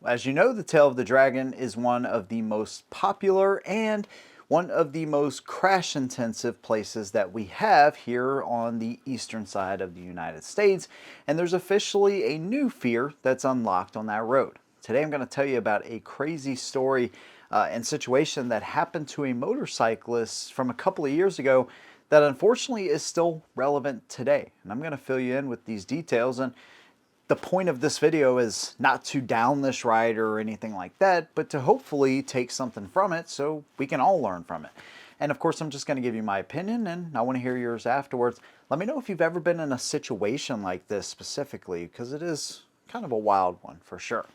As you know, the Tail of the Dragon is one of the most popular and one of the most crash intensive places that we have here on the eastern side of the United States, and there's officially a new fear that's unlocked on that road. Today I'm going to tell you about a crazy story and situation that happened to a motorcyclist from a couple of years ago that unfortunately is still relevant today. And I'm going to fill you in with these details. And the point of this video is not to down this rider or anything like that, but to hopefully take something from it so we can all learn from it. And of course, I'm just going to give you my opinion, and I want to hear yours afterwards. Let me know if you've ever been in a situation like this specifically, because it is kind of a wild one for sure.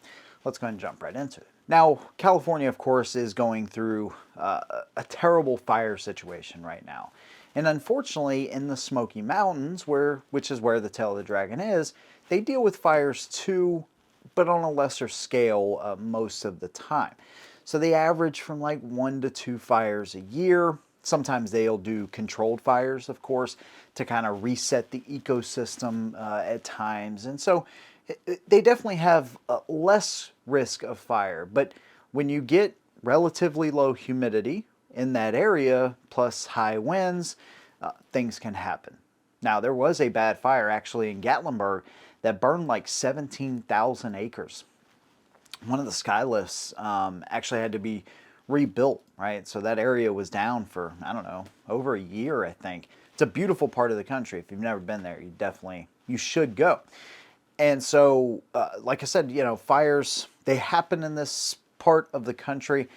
Let's go ahead and jump right into it. Now, California, of course, is going through a terrible fire situation right now. And unfortunately, in the Smoky Mountains, which is where the Tail of the Dragon is, they deal with fires too, but on a lesser scale most of the time. So they average from like 1 to 2 fires a year. Sometimes they'll do controlled fires, of course, to kind of reset the ecosystem at times. And so they definitely have less risk of fire. But when you get relatively low humidity in that area, plus high winds, things can happen. Now, there was a bad fire actually in Gatlinburg that burned like 17,000 acres. One of the sky lifts actually had to be rebuilt, right? So that area was down for, I don't know, over a year, I think. It's a beautiful part of the country. If you've never been there, you should go. And so, like I said, you know, fires, they happen in this part of the country.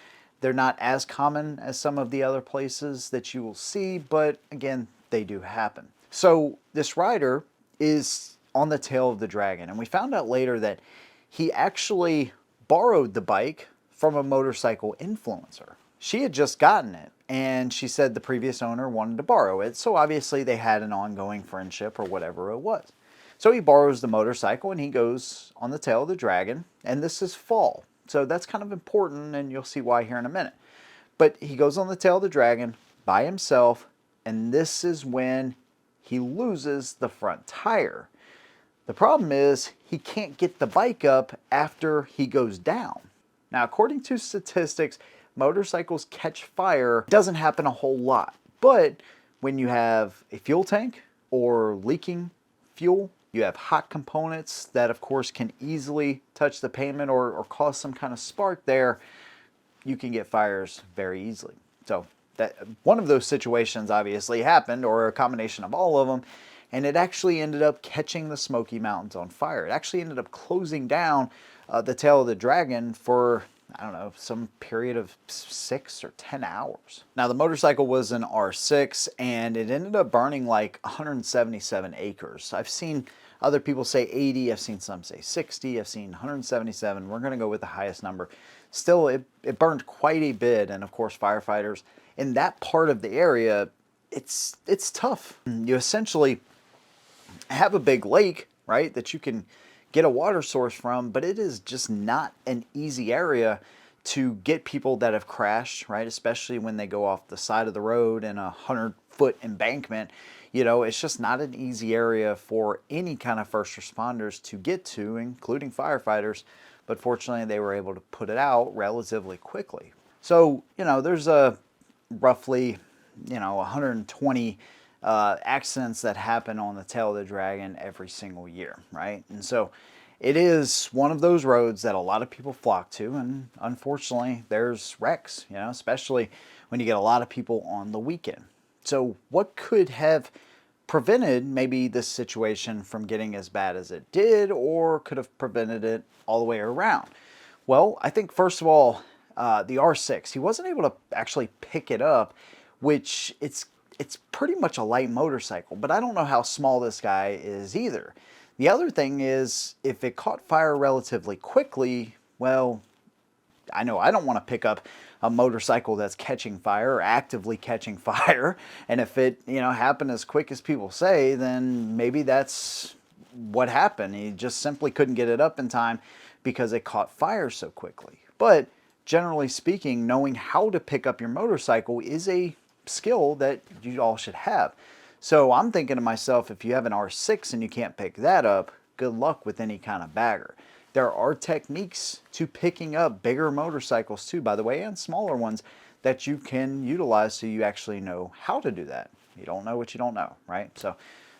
They're not as common as some of the other places that you will see, but again, they do happen. So this rider is on the Tail of the Dragon, and we found out later that he actually borrowed the bike from a motorcycle influencer. She had just gotten it, and she said the previous owner wanted to borrow it, so obviously they had an ongoing friendship or whatever it was. So he borrows the motorcycle and he goes on the Tail of the Dragon, and this is fall. So that's kind of important, and you'll see why here in a minute. But he goes on the Tail of the Dragon by himself, and this is when he loses the front tire. The problem is he can't get the bike up after he goes down. Now, according to statistics, motorcycles catch fire. It doesn't happen a whole lot. But when you have a fuel tank or leaking fuel, you have hot components that, of course, can easily touch the pavement or cause some kind of spark there, you can get fires very easily. So that one of those situations obviously happened, or a combination of all of them, and it actually ended up catching the Smoky Mountains on fire. It actually ended up closing down the Tail of the Dragon for, I don't know, some period of 6 or 10 hours. Now, the motorcycle was an R6, and it ended up burning like 177 acres. I've seen other people say 80, I've seen some say 60, I've seen 177. We're gonna go with the highest number. Still, it burned quite a bit, and of course, firefighters in that part of the area, it's tough. You essentially have a big lake, right, that you can get a water source from, but it is just not an easy area to get people that have crashed, right, especially when they go off the side of the road in a 100-foot embankment. You know, it's just not an easy area for any kind of first responders to get to, including firefighters, but fortunately they were able to put it out relatively quickly. So, you know, there's a roughly, 120 accidents that happen on the Tail of the Dragon every single year, right? And so it is one of those roads that a lot of people flock to, and unfortunately there's wrecks, especially when you get a lot of people on the weekend. So what could have prevented maybe this situation from getting as bad as it did, or could have prevented it all the way around? Well, I think first of all, the R6, he wasn't able to actually pick it up, which it's pretty much a light motorcycle, but I don't know how small this guy is either. The other thing is, if it caught fire relatively quickly, well, I know I don't want to pick up a motorcycle that's catching fire or actively catching fire, and if it happened as quick as people say, then maybe that's what happened. He just simply couldn't get it up in time because it caught fire so quickly. But generally speaking, knowing how to pick up your motorcycle is a skill that you all should have. So I'm thinking to myself, if you have an R6 and you can't pick that up, good luck with any kind of bagger. There are techniques to picking up bigger motorcycles too, by the way, and smaller ones that you can utilize so you actually know how to do that. You don't know what you don't know, right? So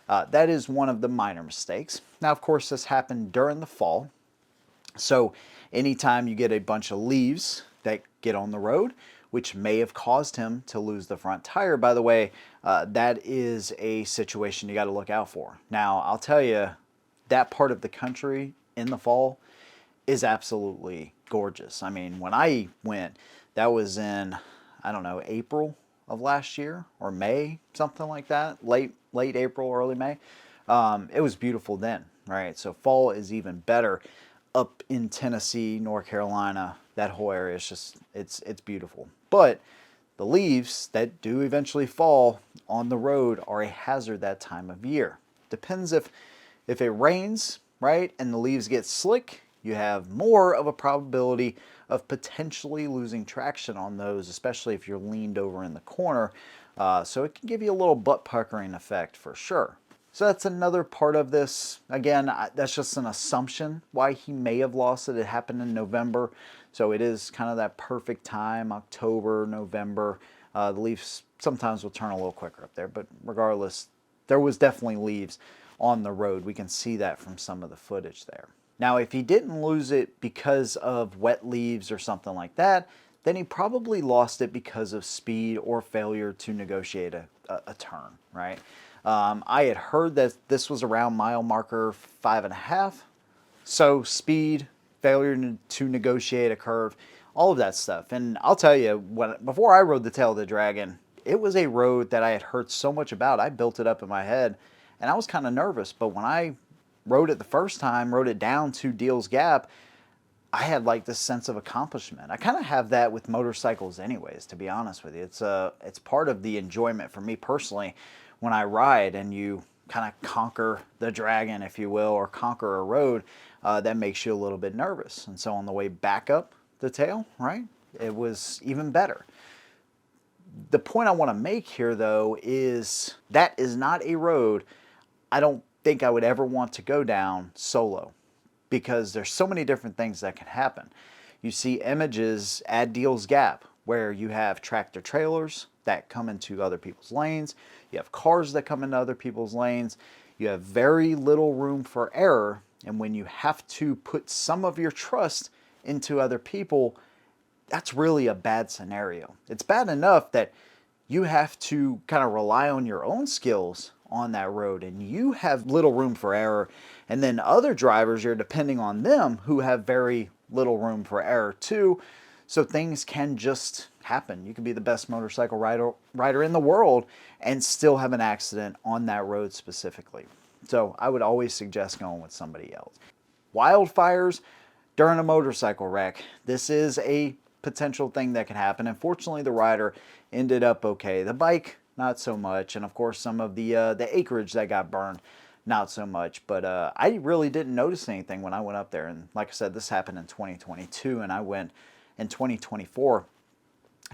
that is one of the minor mistakes. Now, of course, this happened during the fall. So anytime you get a bunch of leaves that get on the road, which may have caused him to lose the front tire, by the way, that is a situation you got to look out for. Now, I'll tell you, that part of the country in the fall is absolutely gorgeous. I mean, when I went, that was in, I don't know, April of last year or May, something like that, late April, early May. It was beautiful then, right? So fall is even better up in Tennessee, North Carolina. That whole area is just, it's beautiful. But the leaves that do eventually fall on the road are a hazard that time of year. Depends if it rains, right, and the leaves get slick, you have more of a probability of potentially losing traction on those, especially if you're leaned over in the corner. So it can give you a little butt puckering effect for sure. So that's another part of this. Again, that's just an assumption why he may have lost it. It happened in November, so it is kind of that perfect time, October, November. The leaves sometimes will turn a little quicker up there, but regardless, there was definitely leaves on the road. We can see that from some of the footage there. Now, if he didn't lose it because of wet leaves or something like that, then he probably lost it because of speed or failure to negotiate a turn, right? I had heard that this was around mile marker 5.5. So speed, failure to negotiate a curve, all of that stuff. And I'll tell you, before I rode the Tail of the Dragon, it was a road that I had heard so much about. I built it up in my head, and I was kind of nervous. But when I rode it the first time, rode it down to Deals Gap, I had like this sense of accomplishment. I kind of have that with motorcycles anyways, to be honest with you. It's part of the enjoyment for me personally when I ride and you kind of conquer the dragon, if you will, or conquer a road that makes you a little bit nervous. And so on the way back up the tail, right, it was even better. The point I want to make here, though, is that is not a road I don't think I would ever want to go down solo, because there's so many different things that can happen. You see images at Deals Gap where you have tractor trailers that come into other people's lanes. You have cars that come into other people's lanes. You have very little room for error. And when you have to put some of your trust into other people, that's really a bad scenario. It's bad enough that you have to kind of rely on your own skills on that road, and you have little room for error. And then other drivers, you're depending on them who have very little room for error too. So things can just happen. You can be the best motorcycle rider in the world and still have an accident on that road specifically. So I would always suggest going with somebody else. Wildfires during a motorcycle wreck. This is a potential thing that can happen. Unfortunately, the rider ended up okay. The bike, not so much. And of course, some of the acreage that got burned, not so much. But I really didn't notice anything when I went up there. And like I said, this happened in 2022 and I went in 2024.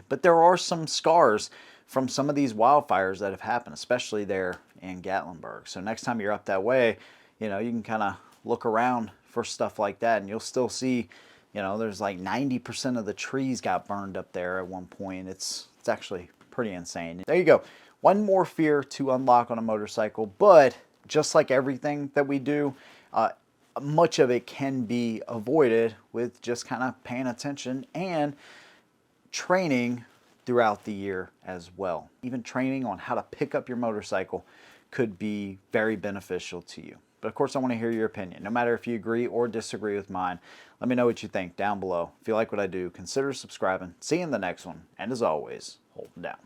But there are some scars from some of these wildfires that have happened, especially there in Gatlinburg. So next time you're up that way, you know, you can kind of look around for stuff like that, and you'll still see, you know, there's like 90% of the trees got burned up there at one point. It's actually pretty insane. There you go. One more fear to unlock on a motorcycle, but just like everything that we do, much of it can be avoided with just kind of paying attention and training throughout the year as well. Even training on how to pick up your motorcycle could be very beneficial to you. But of course, I want to hear your opinion. No matter if you agree or disagree with mine, let me know what you think down below. If you like what I do, consider subscribing. See you in the next one. And as always, hold them down.